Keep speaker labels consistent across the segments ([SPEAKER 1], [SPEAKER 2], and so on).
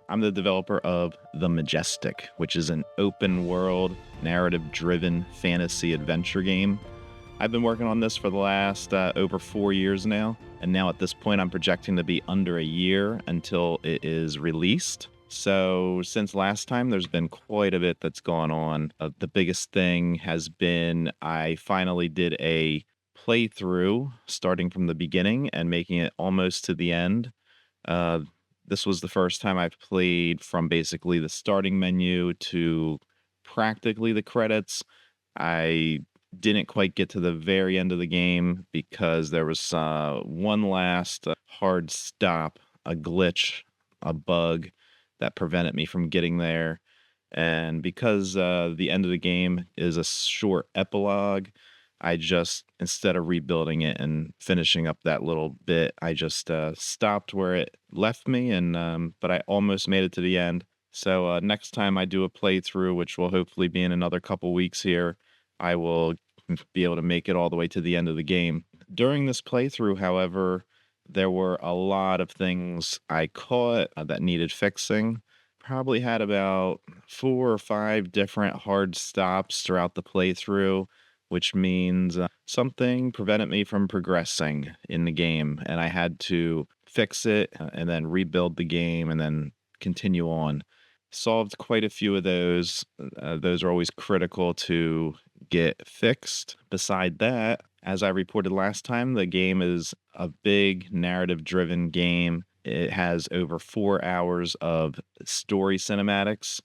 [SPEAKER 1] I'm the developer of The Majestic, which is an open world, narrative driven fantasy adventure game. I've been working on this for the last over 4 years now, and now at this point I'm projecting to be under a year until it is released. So, since last time, there's been quite a bit that's gone on. The biggest thing has been I finally did a playthrough starting from the beginning and making it almost to the end. Uh, this was the first time I've played from basically the starting menu to practically the credits. I didn't quite get to the very end of the game because there was one last hard stop, a glitch, a bug that prevented me from getting there. And because the end of the game is a short epilogue, I just, instead of rebuilding it and finishing up that little bit, I just stopped where it left me, and but I almost made it to the end. So next time I do a playthrough, which will hopefully be in another couple weeks here, I will be able to make it all the way to the end of the game. During this playthrough, however, there were a lot of things I caught that needed fixing. Probably had about 4 or 5 different hard stops throughout the playthrough, which means something prevented me from progressing in the game, and I had to fix it and then rebuild the game and then continue on. Solved quite a few of those. Those are always critical to get fixed. Beside that, as I reported last time, the game is a big narrative driven game. It has over 4 hours of story cinematics,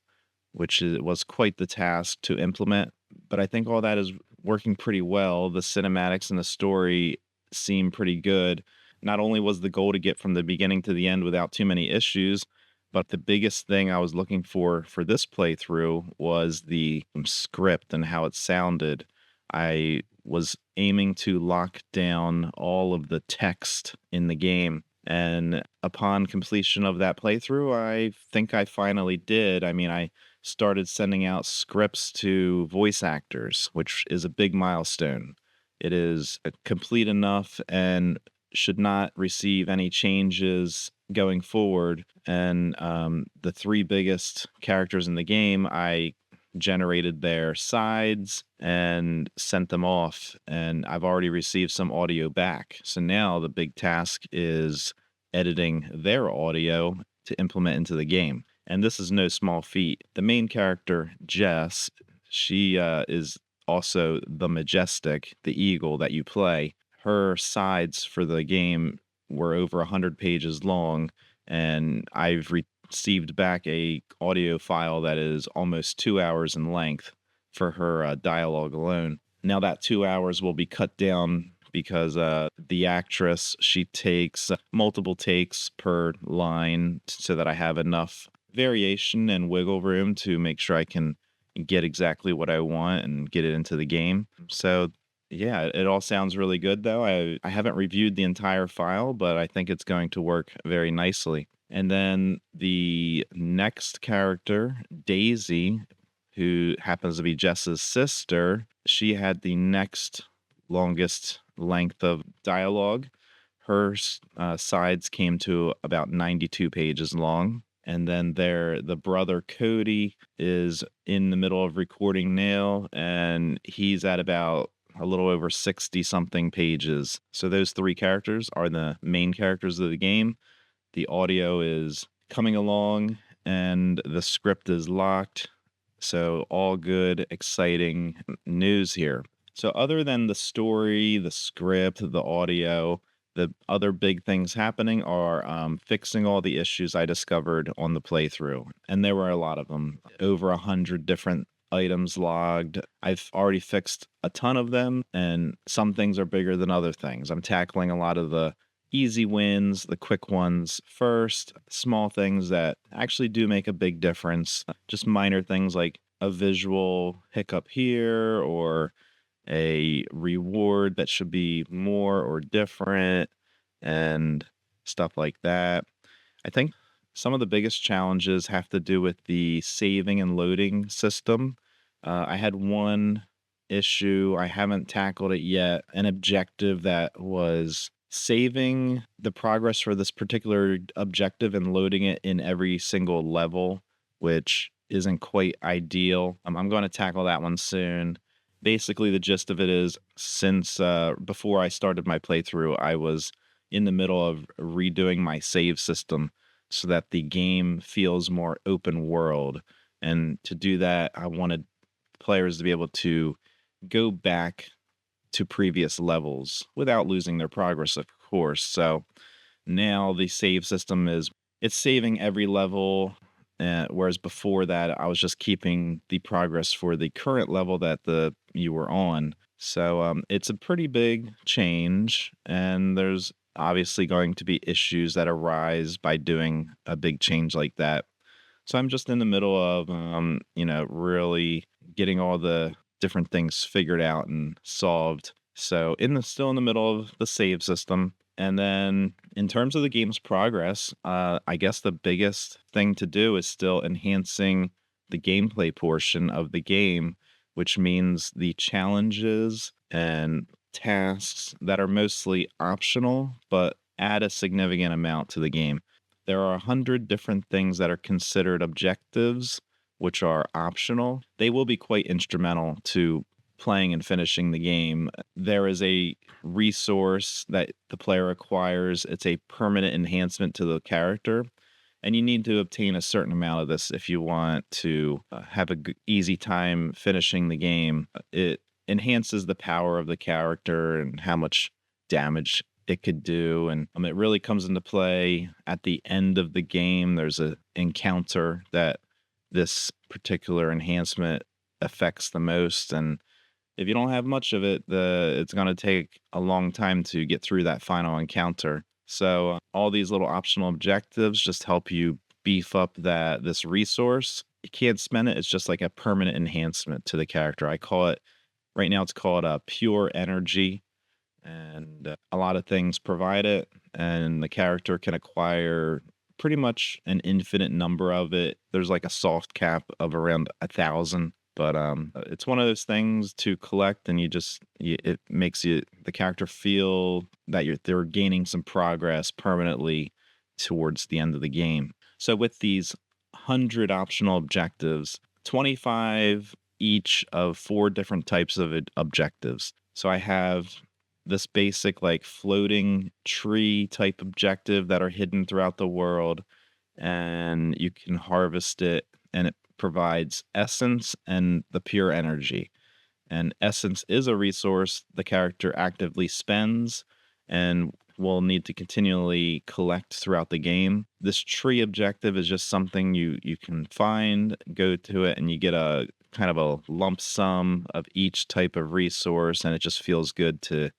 [SPEAKER 1] was quite the task to implement. But I think all that is working pretty well. The cinematics and the story seem pretty good. Not only was the goal to get from the beginning to the end without too many issues, but the biggest thing I was looking for this playthrough was the script and how it sounded. I was aiming to lock down all of the text in the game. And upon completion of that playthrough, I think I finally did. I mean, I started sending out scripts to voice actors, which is a big milestone. It is complete enough and should not receive any changes going forward. And the three biggest characters in the game, I generated their sides and sent them off, and I've already received some audio back. So now the big task is editing their audio to implement into the game. And this is no small feat. The main character, Jess, she is also the Majestic, the eagle that you play. Her sides for the game were over 100 pages long, and I've received back a audio file that is almost 2 hours in length for her dialogue alone. Now that 2 hours will be cut down because the actress, she takes multiple takes per line so that I have enough variation and wiggle room to make sure I can get exactly what I want and get it into the game. So yeah, it all sounds really good though. I haven't reviewed the entire file, but I think it's going to work very nicely. And then the next character, Daisy, who happens to be Jess's sister, she had the next longest length of dialogue. Her sides came to about 92 pages long. And then the brother Cody is in the middle of recording now, and he's at about a little over 60 something pages. So those three characters are the main characters of the game. The audio is coming along and the script is locked. So all good, exciting news here. So other than the story, the script, the audio, the other big things happening are fixing all the issues I discovered on the playthrough. And there were a lot of them, over 100 different items logged. I've already fixed a ton of them, and some things are bigger than other things. I'm tackling a lot of the easy wins, the quick ones first, small things that actually do make a big difference. Just minor things like a visual hiccup here or a reward that should be more or different and stuff like that. I think some of the biggest challenges have to do with the saving and loading system. I had one issue, I haven't tackled it yet, an objective that was saving the progress for this particular objective and loading it in every single level, which isn't quite ideal. I'm going to tackle that one soon. Basically, the gist of it is since before I started my playthrough, I was in the middle of redoing my save system so that the game feels more open world. And to do that, I wanted players to be able to go back to previous levels without losing their progress, of course. So now the save system is it's saving every level, whereas before that I was just keeping the progress for the current level that the you were on. So it's a pretty big change, and there's obviously going to be issues that arise by doing a big change like that. So I'm just in the middle of, really getting all the different things figured out and solved. So still in the middle of the save system. And then in terms of the game's progress, I guess the biggest thing to do is still enhancing the gameplay portion of the game, which means the challenges and tasks that are mostly optional, but add a significant amount to the game. There are 100 different things that are considered objectives, which are optional. They will be quite instrumental to playing and finishing the game. There is a resource that the player acquires, it's a permanent enhancement to the character. And you need to obtain a certain amount of this if you want to have a easy time finishing the game. It enhances the power of the character and how much damage it could do, and it really comes into play at the end of the game. There's a encounter that this particular enhancement affects the most, and if you don't have much of it, it's going to take a long time to get through that final encounter. So all these little optional objectives just help you beef up this resource. You can't spend it. It's just like a permanent enhancement to the character. I call it right now. It's called pure energy, and a lot of things provide it, and the character can acquire pretty much an infinite number of it. There's like a soft cap of around 1,000, but it's one of those things to collect, and it makes the character feel that they're gaining some progress permanently towards the end of the game. So with these 100 optional objectives, 25 each of 4 different types of objectives. So I have this basic like floating tree type objective that are hidden throughout the world, and you can harvest it, and it provides essence and the pure energy. And essence is a resource the character actively spends and will need to continually collect throughout the game. This tree objective is just something you can find, go to it, and you get a kind of a lump sum of each type of resource, and it just feels good to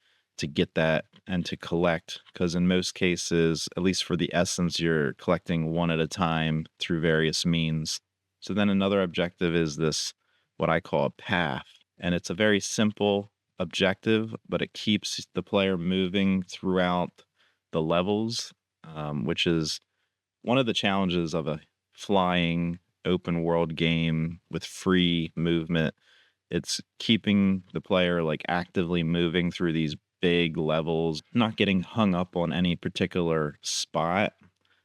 [SPEAKER 1] get that and to collect, because in most cases, at least for the essence, you're collecting one at a time through various means. So then another objective is this, what I call a path. And it's a very simple objective, but it keeps the player moving throughout the levels, which is one of the challenges of a flying open world game with free movement. It's keeping the player like actively moving through these big levels, not getting hung up on any particular spot.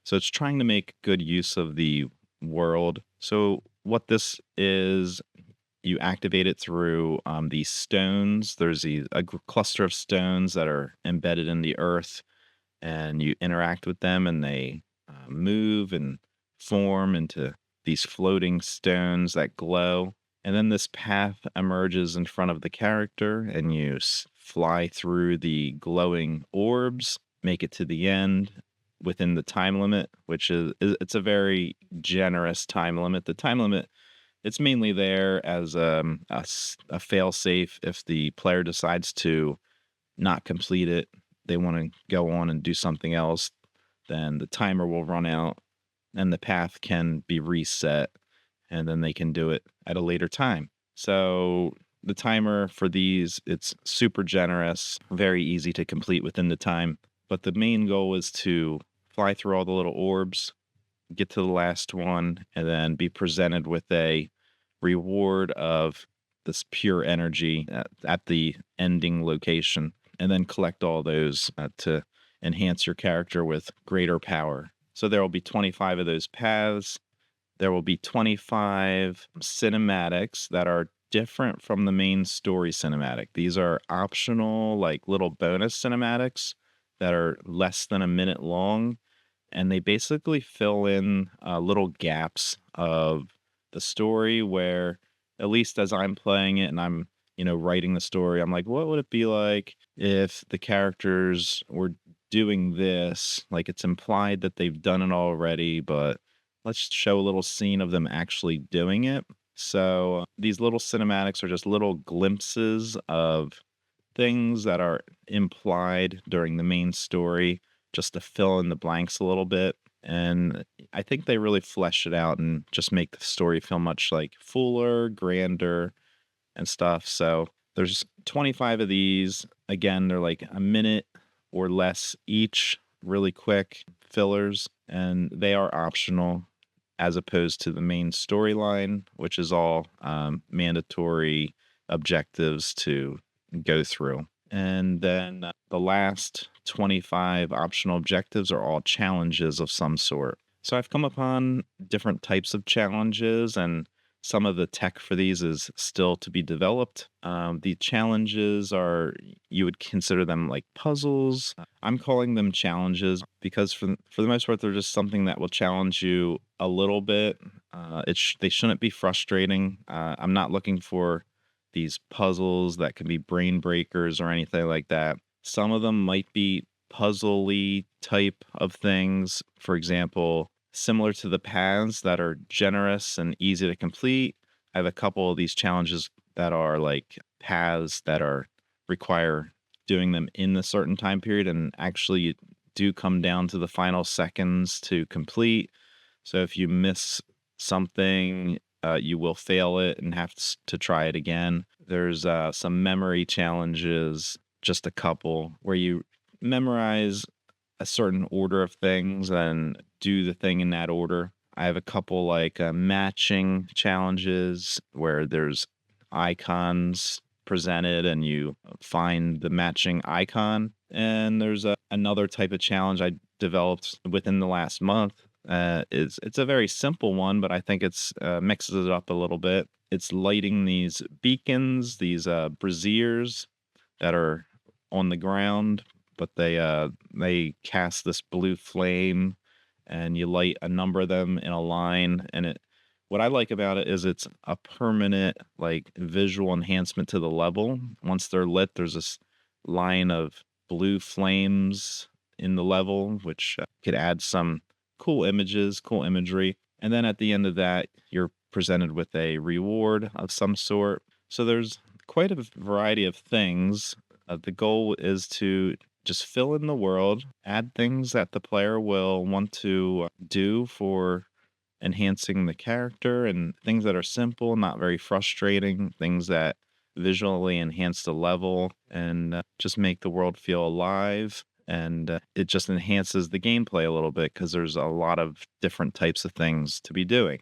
[SPEAKER 1] So it's trying to make good use of the world. So what this is, you activate it through these stones. There's a cluster of stones that are embedded in the earth, and you interact with them, and they move and form into these floating stones that glow. And then this path emerges in front of the character, and you fly through the glowing orbs, make it to the end within the time limit, which it's a very generous time limit. The time limit, it's mainly there as a fail safe if the player decides to not complete it, they want to go on and do something else, then the timer will run out and the path can be reset, and then they can do it at a later time. So the timer for these, it's super generous, very easy to complete within the time. But the main goal is to fly through all the little orbs, get to the last one, and then be presented with a reward of this pure energy at the ending location, and then collect all those to enhance your character with greater power. So there will be 25 of those paths. There will be 25 cinematics that are different from the main story cinematic. These are optional, like little bonus cinematics that are less than a minute long, and they basically fill in little gaps of the story where, at least as I'm playing it and I'm, writing the story, I'm like, what would it be like if the characters were doing this? Like, it's implied that they've done it already, but let's show a little scene of them actually doing it. So these little cinematics are just little glimpses of things that are implied during the main story, just to fill in the blanks a little bit. And I think they really flesh it out and just make the story feel much like fuller, grander, and stuff. So there's 25 of these. Again, they're like a minute or less each, really quick fillers, and they are optional as opposed to the main storyline, which is all mandatory objectives to go through. And then the last 25 optional objectives are all challenges of some sort. So I've come upon different types of challenges, and some of the tech for these is still to be developed. The challenges are, you would consider them like puzzles. I'm calling them challenges because for the most part, they're just something that will challenge you a little bit. They shouldn't be frustrating. I'm not looking for these puzzles that can be brain breakers or anything like that. Some of them might be puzzly type of things. For example, similar to the paths that are generous and easy to complete, I have a couple of these challenges that are like paths that are require doing them in a certain time period and actually do come down to the final seconds to complete. So if you miss something, you will fail it and have to try it again. There's some memory challenges, just a couple, where you memorize a certain order of things and do the thing in that order. I have a couple like matching challenges where there's icons presented and you find the matching icon. And there's another type of challenge I developed within the last month. It's a very simple one, but I think it's mixes it up a little bit. It's lighting these beacons, these braziers that are on the ground, but they cast this blue flame, and you light a number of them in a line. And what I like about it is it's a permanent like visual enhancement to the level. Once they're lit, there's this line of blue flames in the level, which could add some cool images, cool imagery. And then at the end of that, you're presented with a reward of some sort. So there's quite a variety of things. The goal is to just fill in the world, add things that the player will want to do for enhancing the character, and things that are simple, not very frustrating, things that visually enhance the level and just make the world feel alive. And it just enhances the gameplay a little bit because there's a lot of different types of things to be doing.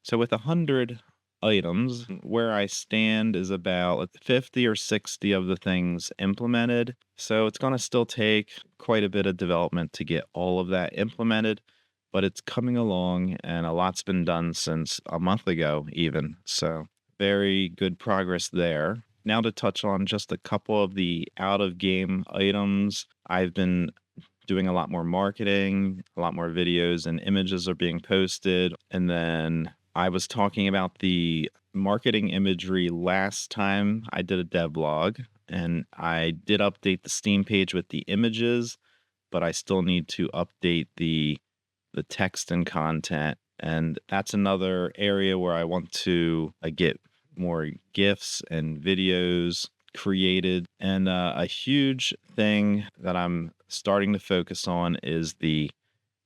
[SPEAKER 1] So with 100 items, where I stand is about 50 or 60 of the things implemented. So it's going to still take quite a bit of development to get all of that implemented, but it's coming along and a lot's been done since a month ago even. So very good progress there. Now to touch on just a couple of the out of game items. I've been doing a lot more marketing, a lot more videos and images are being posted. And then I was talking about the marketing imagery last time I did a devlog, and I did update the Steam page with the images, but I still need to update the text and content. And that's another area where I want to get more GIFs and videos created. And a huge thing that I'm starting to focus on is the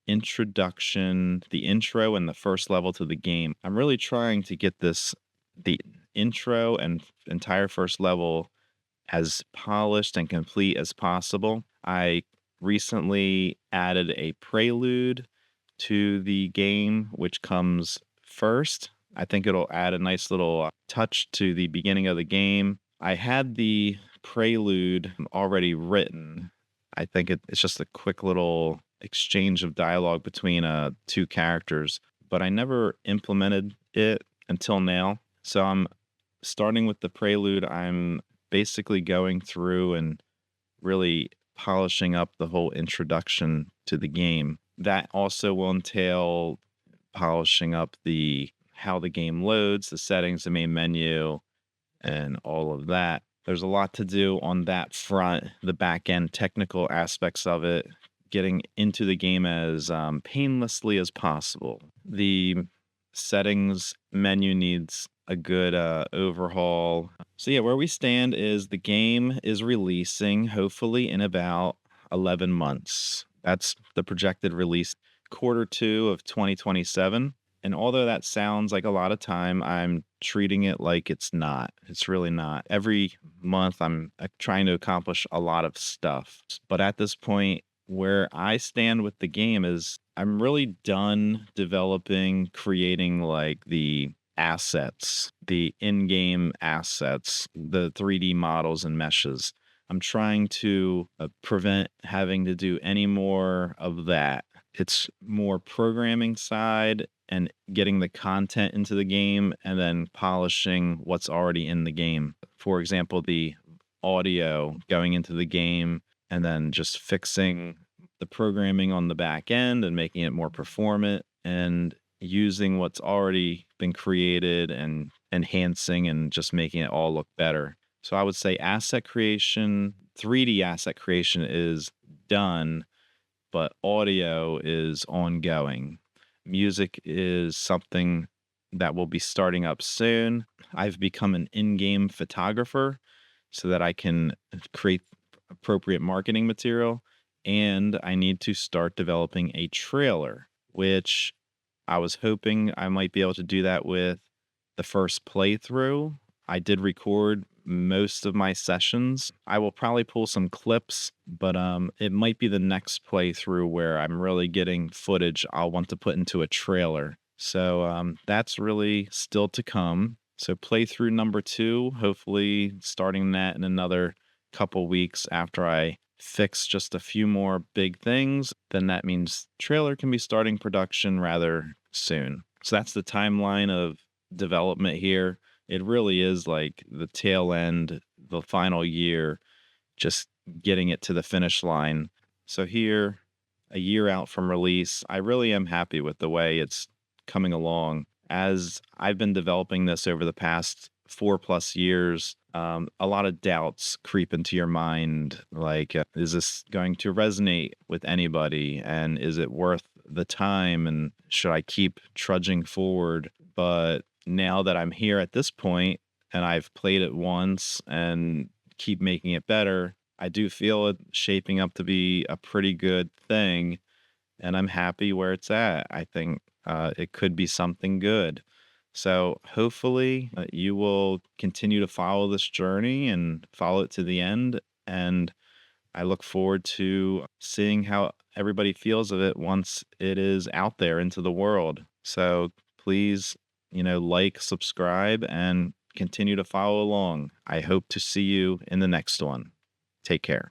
[SPEAKER 1] introduction, the intro and the first level to the game. I'm really trying to get the intro and entire first level as polished and complete as possible. I recently added a prelude to the game, which comes first. I think it'll add a nice little touch to the beginning of the game. I had the prelude already written. I think it's just a quick little exchange of dialogue between two characters, but I never implemented it until now. So I'm starting with the prelude. I'm basically going through and really polishing up the whole introduction to the game. That also will entail polishing up the how the game loads, the settings, the main menu, and all of that. There's a lot to do on that front, the back end technical aspects of it, getting into the game as painlessly as possible. The settings menu needs a good overhaul. So, yeah, where we stand is the game is releasing hopefully in about 11 months. That's the projected release Q2 of 2027. And although that sounds like a lot of time, I'm treating it like it's not. It's really not. Every month, I'm trying to accomplish a lot of stuff. But at this point, where I stand with the game is I'm really done developing, creating like the assets, the in game assets, the 3D models and meshes. I'm trying to prevent having to do any more of that. It's more programming side and getting the content into the game and then polishing what's already in the game. For example, the audio going into the game and then just fixing the programming on the back end and making it more performant and using what's already been created and enhancing and just making it all look better. So I would say asset creation, 3D asset creation is done, but audio is ongoing. Music is something that will be starting up soon. I've become an in-game photographer so that I can create appropriate marketing material, and I need to start developing a trailer, which I was hoping I might be able to do that with the first playthrough. I did record most of my sessions. I will probably pull some clips, but it might be the next playthrough where I'm really getting footage I'll want to put into a trailer. So that's really still to come. So playthrough number 2, hopefully starting that in another couple weeks after I fix just a few more big things, then that means trailer can be starting production rather soon. So that's the timeline of development here. It really is like the tail end, the final year, just getting it to the finish line. So here, a year out from release, I really am happy with the way it's coming along. As I've been developing this over the past 4+ years, a lot of doubts creep into your mind. Like, is this going to resonate with anybody? And is it worth the time? And should I keep trudging forward? But now that I'm here at this point and I've played it once and keep making it better, I do feel it shaping up to be a pretty good thing. And I'm happy where it's at. I think it could be something good. So hopefully you will continue to follow this journey and follow it to the end. And I look forward to seeing how everybody feels of it once it is out there into the world. So please, like, subscribe, and continue to follow along. I hope to see you in the next one. Take care.